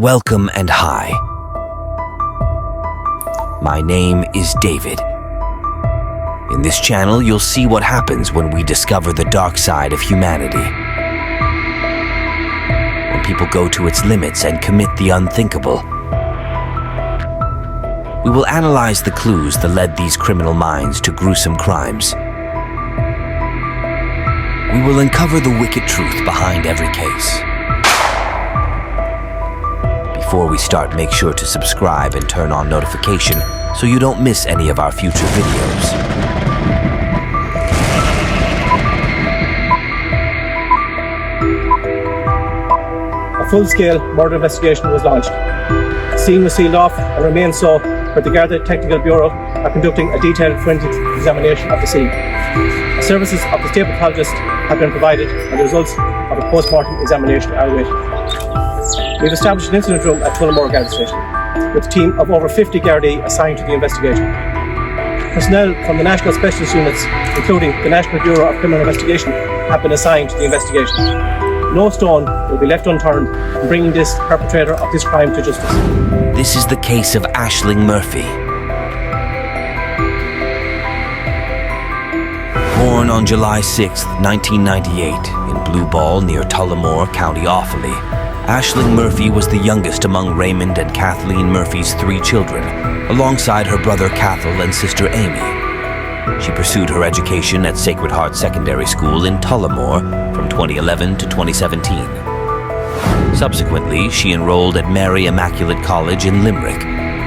Welcome and hi. My name is David. In this channel, you'll see what happens when we discover the dark side of humanity. When people go to its limits and commit the unthinkable. We will analyze the clues that led these criminal minds to gruesome crimes. We will uncover the wicked truth behind every case. Before we start, make sure to subscribe and turn on notification so you don't miss any of our future videos. A full-scale murder investigation was launched. The scene was sealed off and remains so, where the Garda Technical Bureau are conducting a detailed forensic examination of the scene. The services of the state pathologist have been provided and the results of a post-mortem examination are awaited. We've established an incident room at Tullamore Garda Station, with a team of over 50 Gardaí assigned to the investigation. Personnel from the National Specialist Units, including the National Bureau of Criminal Investigation, have been assigned to the investigation. No stone will be left unturned in bringing this perpetrator of this crime to justice. This is the case of Ashling Murphy. Born on July 6, 1998, in Blue Ball near Tullamore, County Offaly, Ashling Murphy was the youngest among Raymond and Kathleen Murphy's 3 children, alongside her brother Cathal and sister Amy. She pursued her education at Sacred Heart Secondary School in Tullamore from 2011 to 2017. Subsequently, she enrolled at Mary Immaculate College in Limerick,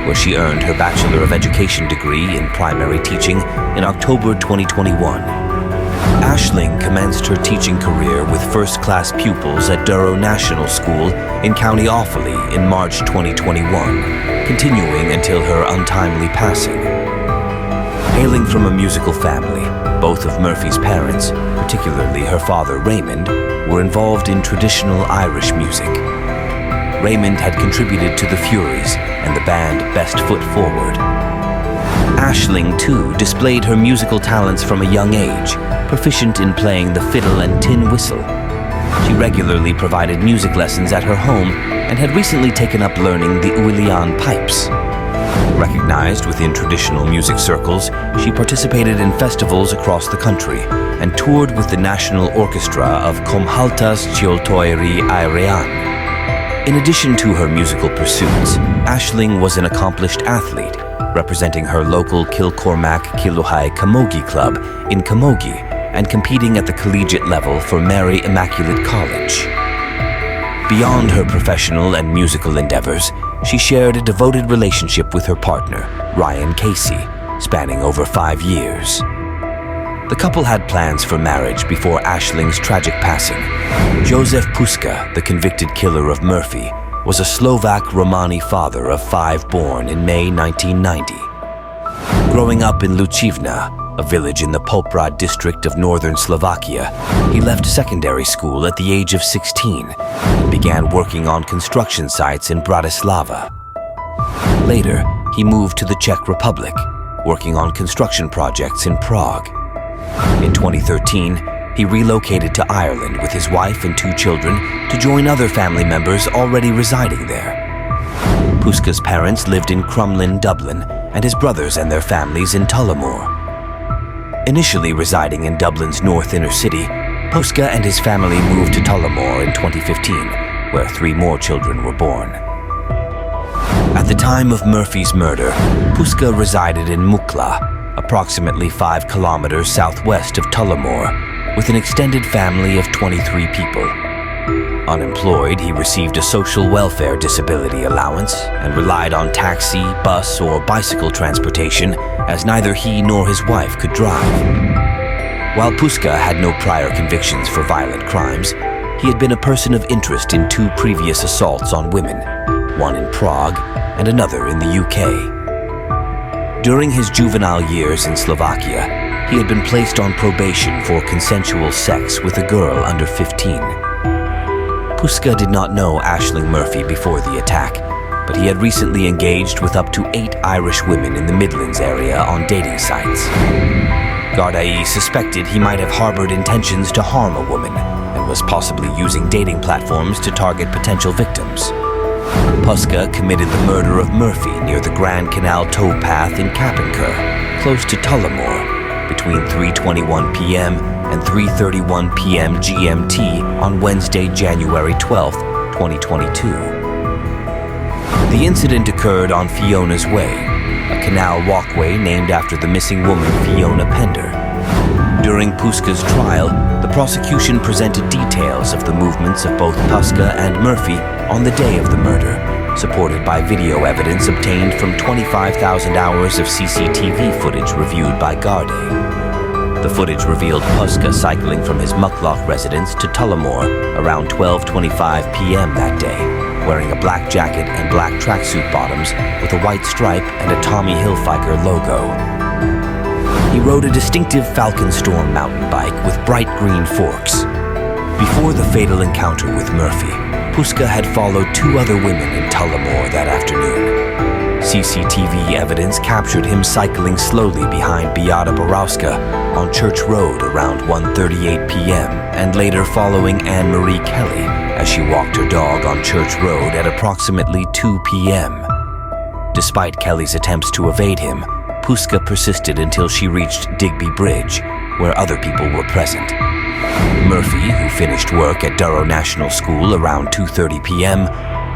where she earned her Bachelor of Education degree in primary teaching in October 2021. Ashling commenced her teaching career with first-class pupils at Durrow National School in County Offaly in March 2021, continuing until her untimely passing. Hailing from a musical family, both of Murphy's parents, particularly her father Raymond, were involved in traditional Irish music. Raymond had contributed to the Furies and the band Best Foot Forward. Ashling, too, displayed her musical talents from a young age, proficient in playing the fiddle and tin whistle. She regularly provided music lessons at her home and had recently taken up learning the uilleann pipes. Recognized within traditional music circles, she participated in festivals across the country and toured with the National Orchestra of Comhaltas Cioltoiri Airean. In addition to her musical pursuits, Ashling was an accomplished athlete, representing her local Kilcormac Kiluhai Camogie Club in Camogie and competing at the collegiate level for Mary Immaculate College. Beyond her professional and musical endeavors, she shared a devoted relationship with her partner, Ryan Casey, spanning over 5 years. The couple had plans for marriage before Ashling's tragic passing. Joseph Puska, the convicted killer of Murphy, was a Slovak Romani father of 5 born in May 1990. Growing up in Lučivna, a village in the Poprad district of northern Slovakia, he left secondary school at the age of 16 and began working on construction sites in Bratislava. Later, he moved to the Czech Republic, working on construction projects in Prague. In 2013, he relocated to Ireland with his wife and 2 children to join other family members already residing there. Puska's parents lived in Crumlin, Dublin, and his brothers and their families in Tullamore. Initially residing in Dublin's north inner city, Puska and his family moved to Tullamore in 2015, where 3 more children were born. At the time of Murphy's murder, Puska resided in Mukla, approximately 5 kilometers southwest of Tullamore, with an extended family of 23 people. Unemployed, he received a social welfare disability allowance and relied on taxi, bus, or bicycle transportation, as neither he nor his wife could drive. While Puska had no prior convictions for violent crimes, he had been a person of interest in 2 previous assaults on women, one in Prague and another in the UK. During his juvenile years in Slovakia, he had been placed on probation for consensual sex with a girl under 15. Puska did not know Ashling Murphy before the attack, but he had recently engaged with up to 8 Irish women in the Midlands area on dating sites. Gardaí suspected he might have harbored intentions to harm a woman and was possibly using dating platforms to target potential victims. Puska committed the murder of Murphy near the Grand Canal towpath in Kappenkir, close to Tullamore, between 3:21 p.m. and 3:31 p.m. GMT on Wednesday, January 12, 2022. The incident occurred on Fiona's Way, a canal walkway named after the missing woman Fiona Pender. During Puska's trial, the prosecution presented details of the movements of both Puska and Murphy on the day of the murder, supported by video evidence obtained from 25,000 hours of CCTV footage reviewed by Gardaí. The footage revealed Puska cycling from his Mucklock residence to Tullamore around 12:25 p.m. that day, wearing a black jacket and black tracksuit bottoms with a white stripe and a Tommy Hilfiger logo. He rode a distinctive Falcon Storm mountain bike with bright green forks. Before the fatal encounter with Murphy, Puska had followed two other women in Tullamore that afternoon. CCTV evidence captured him cycling slowly behind Beata Borowska on Church Road around 1:38 p.m. and later following Anne-Marie Kelly as she walked her dog on Church Road at approximately 2 p.m. Despite Kelly's attempts to evade him, Puska persisted until she reached Digby Bridge, where other people were present. Murphy, who finished work at Durrow National School around 2:30 p.m.,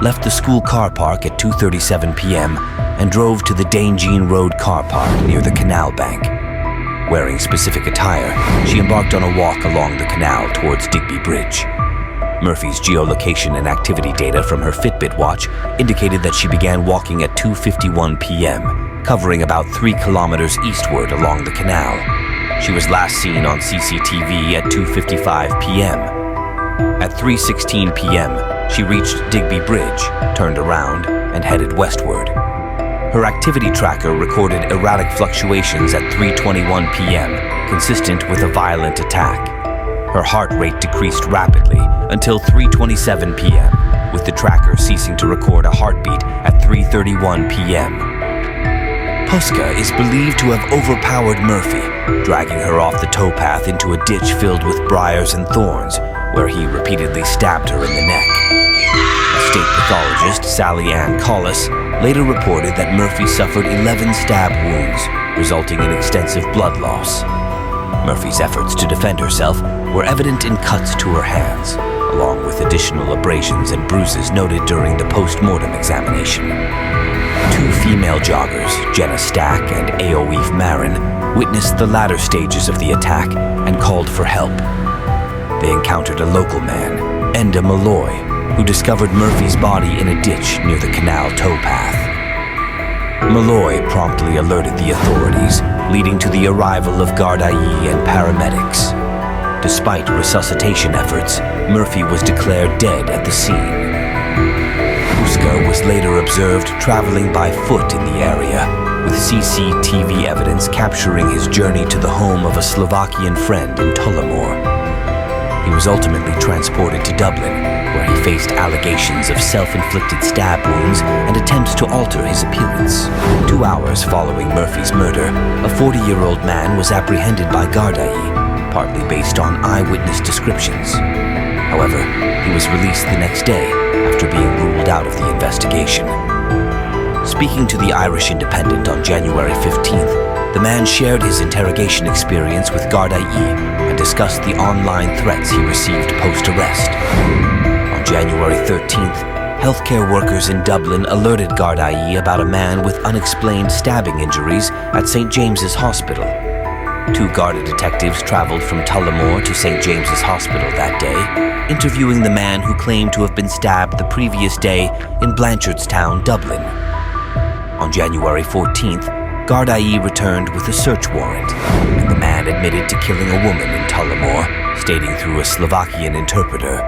left the school car park at 2:37 p.m. and drove to the Danegene Road car park near the canal bank. Wearing specific attire, she embarked on a walk along the canal towards Digby Bridge. Murphy's geolocation and activity data from her Fitbit watch indicated that she began walking at 2:51 p.m., covering about 3 kilometers eastward along the canal. She was last seen on CCTV at 2:55 p.m. At 3:16 p.m., she reached Digby Bridge, turned around, and headed westward. Her activity tracker recorded erratic fluctuations at 3:21 p.m., consistent with a violent attack. Her heart rate decreased rapidly until 3:27 p.m., with the tracker ceasing to record a heartbeat at 3:31 p.m. Puska is believed to have overpowered Murphy, dragging her off the towpath into a ditch filled with briars and thorns, where he repeatedly stabbed her in the neck. A state pathologist, Sally Ann Collis, later reported that Murphy suffered 11 stab wounds, resulting in extensive blood loss. Murphy's efforts to defend herself were evident in cuts to her hands, along with additional abrasions and bruises noted during the post-mortem examination. Two female joggers, Jenna Stack and Aoife Marin, witnessed the latter stages of the attack and called for help. They encountered a local man, Enda Malloy, who discovered Murphy's body in a ditch near the canal towpath. Malloy promptly alerted the authorities, leading to the arrival of Gardaí and paramedics. Despite resuscitation efforts, Murphy was declared dead at the scene. Puska was later observed traveling by foot in the area, with CCTV evidence capturing his journey to the home of a Slovakian friend in Tullamore. He was ultimately transported to Dublin, where he faced allegations of self-inflicted stab wounds and attempts to alter his appearance. 2 hours following Murphy's murder, a 40-year-old man was apprehended by Gardaí, partly based on eyewitness descriptions. However, he was released the next day after being ruled out of the investigation. Speaking to the Irish Independent on January 15th, the man shared his interrogation experience with Gardaí and discussed the online threats he received post-arrest. On January 13th, healthcare workers in Dublin alerted Gardaí about a man with unexplained stabbing injuries at St. James's Hospital. 2 Garda detectives traveled from Tullamore to St. James's Hospital that day, interviewing the man who claimed to have been stabbed the previous day in Blanchardstown, Dublin. On January 14th, Gardaí returned with a search warrant, and the man admitted to killing a woman in Tullamore, stating through a Slovakian interpreter,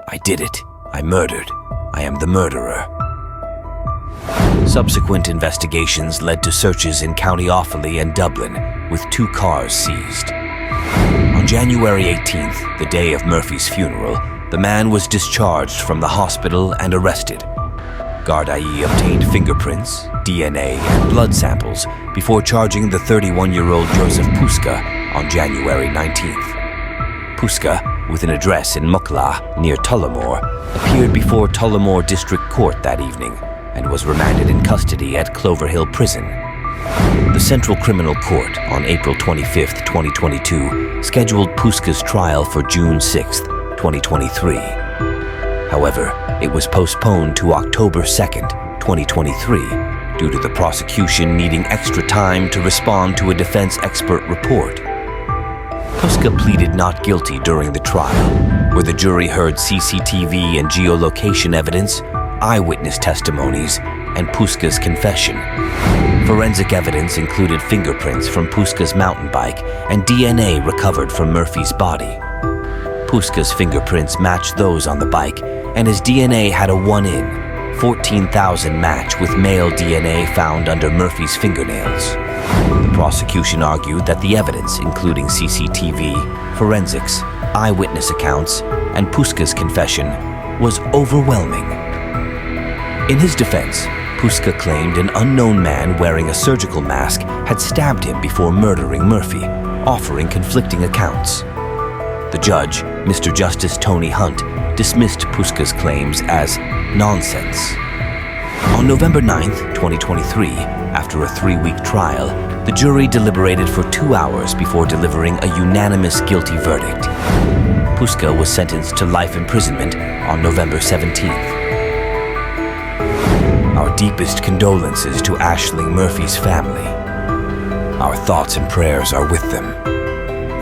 "I did it. I murdered. I am the murderer." Subsequent investigations led to searches in County Offaly and Dublin, with 2 cars seized. On January 18th, the day of Murphy's funeral, the man was discharged from the hospital and arrested. Gardaí obtained fingerprints, DNA, and blood samples before charging the 31-year-old Joseph Puska on January 19th. Puska, with an address in Mukla near Tullamore, appeared before Tullamore District Court that evening and was remanded in custody at Clover Hill Prison. The Central Criminal Court on April 25, 2022, scheduled Puska's trial for June 6, 2023. However, it was postponed to October 2, 2023, due to the prosecution needing extra time to respond to a defense expert report. Puska pleaded not guilty during the trial, where the jury heard CCTV and geolocation evidence, eyewitness testimonies, and Puska's confession. Forensic evidence included fingerprints from Puska's mountain bike and DNA recovered from Murphy's body. Puska's fingerprints matched those on the bike, and his DNA had a 1-in, 14,000 match with male DNA found under Murphy's fingernails. The prosecution argued that the evidence, including CCTV, forensics, eyewitness accounts, and Puska's confession, was overwhelming. In his defense, Puska claimed an unknown man wearing a surgical mask had stabbed him before murdering Murphy, offering conflicting accounts. The judge, Mr. Justice Tony Hunt, dismissed Puska's claims as nonsense. On November 9, 2023, after a 3-week trial, the jury deliberated for 2 hours before delivering a unanimous guilty verdict. Puska was sentenced to life imprisonment on November 17th. Our deepest condolences to Ashling Murphy's family. Our thoughts and prayers are with them.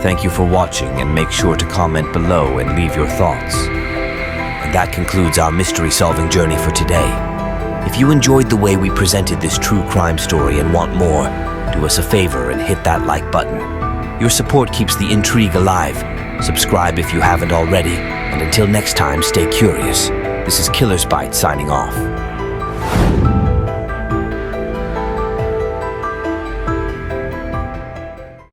Thank you for watching, and make sure to comment below and leave your thoughts. And that concludes our mystery-solving journey for today. If you enjoyed the way we presented this true crime story and want more, do us a favor and hit that like button. Your support keeps the intrigue alive. Subscribe if you haven't already, and until next time, stay curious. This is Killer's Bite signing off.